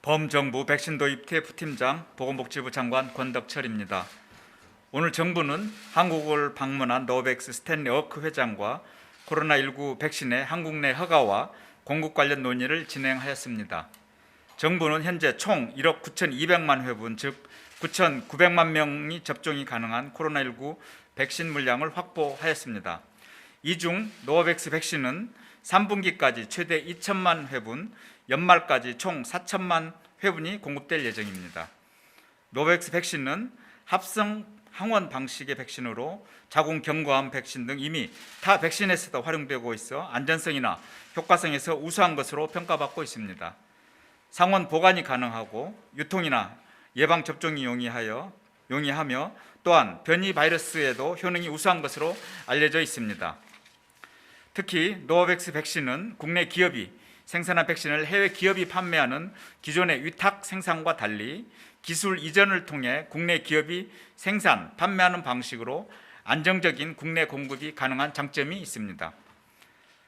범정부 백신 도입 TF팀장 보건복지부 장관 권덕철입니다. 오늘 정부는 한국을 방문한 노백스 스탠리 어크 회장과 코로나19 백신의 한국 내 허가와 공급 관련 논의를 진행하였습니다. 정부는 현재 총 1억 9,200만 회분, 즉 9,900만 명이 접종이 가능한 코로나19 백신 물량을 확보하였습니다. 이 중 노백스 백신은 3분기까지 최대 2천만 회분, 연말까지 총 4천만 회분이 공급될 예정입니다. 노백스 백신은 합성 항원 방식의 백신으로 자궁 경과암 백신 등 이미 타 백신에서도 활용되고 있어 안전성이나 효과성에서 우수한 것으로 평가받고 있습니다. 상온 보관이 가능하고 유통이나 예방 접종이 용이하며 또한 변이 바이러스에도 효능이 우수한 것으로 알려져 있습니다. 특히 노백스 백신은 국내 기업이 생산한 백신을 해외 기업이 판매하는 기존의 위탁 생산과 달리 기술 이전을 통해 국내 기업이 생산, 판매하는 방식으로 안정적인 국내 공급이 가능한 장점이 있습니다.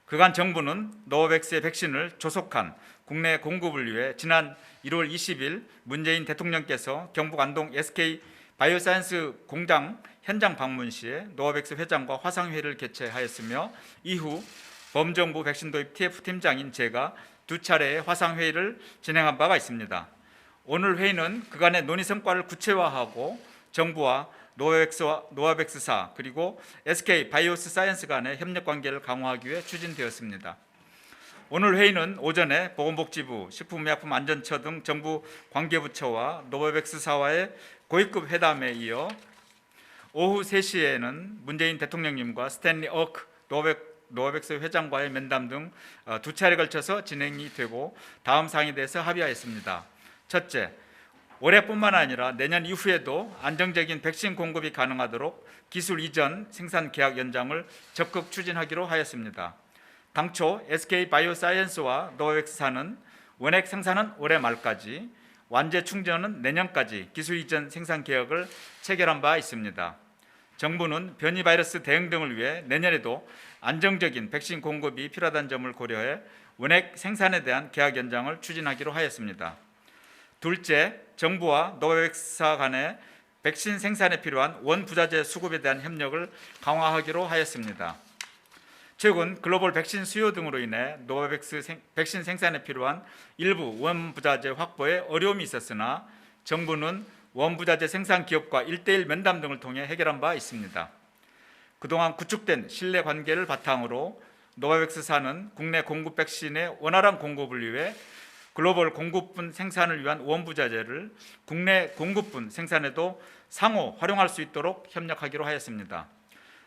그간 정부는 노백스의 백신을 조속한 국내 공급을 위해 지난 1월 20일 문재인 대통령께서 경북 안동 SK 바이오사이언스 공장 현장 방문 시에 노백스 회장과 화상회의를 개최하였으며 이후 범정부 백신 도입 TF팀장인 제가 2차례의 화상회의를 진행한 바가 있습니다. 오늘 회의는 그간의 논의 성과를 구체화하고 정부와 노바백스사 그리고 SK 바이오사이언스 간의 협력 관계를 강화하기 위해 추진되었습니다. 오늘 회의는 오전에 보건복지부, 식품의약품안전처 등 정부 관계부처와 노바백스사와의 고위급 회담에 이어 오후 3시에는 문재인 대통령님과 스탠리 어크 노바백스 회장과의 면담 등 2차례에 걸쳐서 진행이 되고 다음 사항에 대해서 합의하였습니다. 첫째, 올해뿐만 아니라 내년 이후에도 안정적인 백신 공급이 가능하도록 기술 이전 생산 계약 연장을 적극 추진하기로 하였습니다. 당초 SK 바이오사이언스와 노바백스사는 원액 생산은 올해 말까지, 완제 충전은 내년까지 기술 이전 생산 계약을 체결한 바 있습니다. 정부는 변이 바이러스 대응 등을 위해 내년에도 안정적인 백신 공급이 필요하다는 점을 고려해 원액 생산에 대한 계약 연장을 추진하기로 하였습니다. 둘째, 정부와 노바백스사 간의 백신 생산에 필요한 원부자재 수급에 대한 협력을 강화하기로 하였습니다. 최근 글로벌 백신 수요 등으로 인해 노바백스 백신 생산에 필요한 일부 원부자재 확보에 어려움이 있었으나 정부는 원부자재 생산 기업과 1:1 면담 등을 통해 해결한 바 있습니다. 그동안 구축된 신뢰 관계를 바탕으로 노바백스사는 국내 공급 백신의 원활한 공급을 위해 글로벌 공급분 생산을 위한 원부자재를 국내 공급분 생산에도 상호 활용할 수 있도록 협력하기로 하였습니다.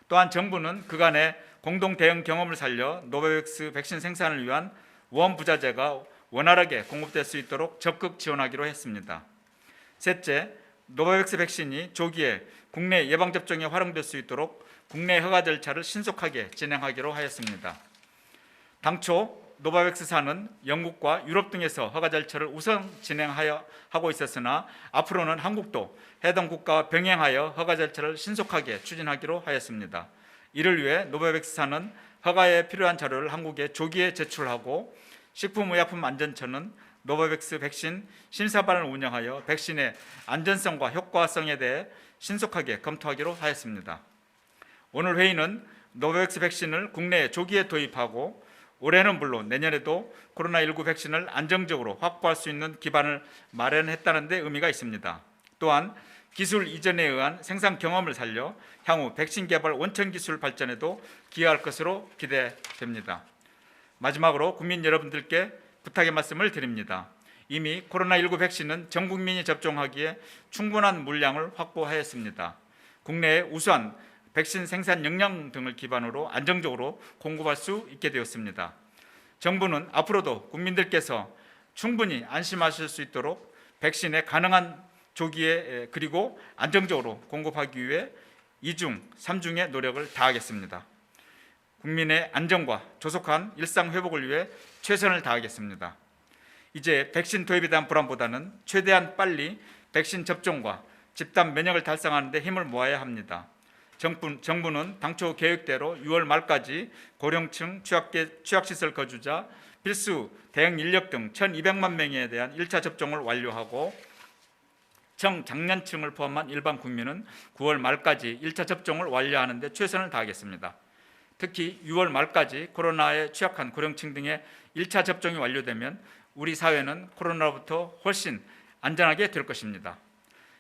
또한 정부는 그간의 공동 대응 경험을 살려 노바백스 백신 생산을 위한 원부자재가 원활하게 공급될 수 있도록 적극 지원하기로 했습니다. 셋째, 노바백스 백신이 조기에 국내 예방접종에 활용될 수 있도록 국내 허가 절차를 신속하게 진행하기로 하였습니다. 당초 노바백스사는 영국과 유럽 등에서 허가 절차를 우선 진행하고 있었으나 앞으로는 한국도 해당 국가와 병행하여 허가 절차를 신속하게 추진하기로 하였습니다. 이를 위해 노바백스사는 허가에 필요한 자료를 한국에 조기에 제출하고 식품의약품안전처는 노바백스 백신 심사반을 운영하여 백신의 안전성과 효과성에 대해 신속하게 검토하기로 하였습니다. 오늘 회의는 노바백스 백신을 국내에 조기에 도입하고 올해는 물론 내년에도 코로나19 백신을 안정적으로 확보할 수 있는 기반을 마련했다는 데 의미가 있습니다. 또한 기술 이전에 의한 생산 경험을 살려 향후 백신 개발 원천 기술 발전에도 기여할 것으로 기대됩니다. 마지막으로 국민 여러분들께 부탁의 말씀을 드립니다. 이미 코로나19 백신은 전 국민이 접종하기에 충분한 물량을 확보하였습니다. 국내에 우수한 백신 생산 역량 등을 기반으로 안정적으로 공급할 수 있게 되었습니다. 정부는 앞으로도 국민들께서 충분히 안심하실 수 있도록 백신의 가능한 조기에 그리고 안정적으로 공급하기 위해 2중, 3중의 노력을 다하겠습니다. 국민의 안전과 조속한 일상 회복을 위해 최선을 다하겠습니다. 이제 백신 도입에 대한 불안보다는 최대한 빨리 백신 접종과 집단 면역을 달성하는 데 힘을 모아야 합니다. 정부는 당초 계획대로 6월 말까지 고령층 취약시설 거주자 필수 대응 인력 등 1,200만 명에 대한 1차 접종을 완료하고 청장년층을 포함한 일반 국민은 9월 말까지 1차 접종을 완료하는 데 최선을 다하겠습니다. 특히 6월 말까지 코로나에 취약한 고령층 등의 1차 접종이 완료되면 우리 사회는 코로나로부터 훨씬 안전하게 될 것입니다.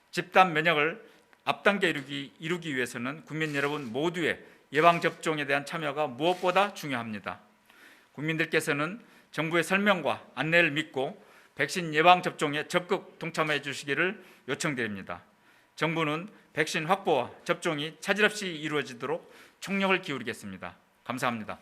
집단 면역을 앞당겨 이루기 위해서는 국민 여러분 모두의 예방접종에 대한 참여가 무엇보다 중요합니다. 국민들께서는 정부의 설명과 안내를 믿고 백신 예방접종에 적극 동참해 주시기를 요청드립니다. 정부는 백신 확보와 접종이 차질 없이 이루어지도록 총력을 기울이겠습니다. 감사합니다.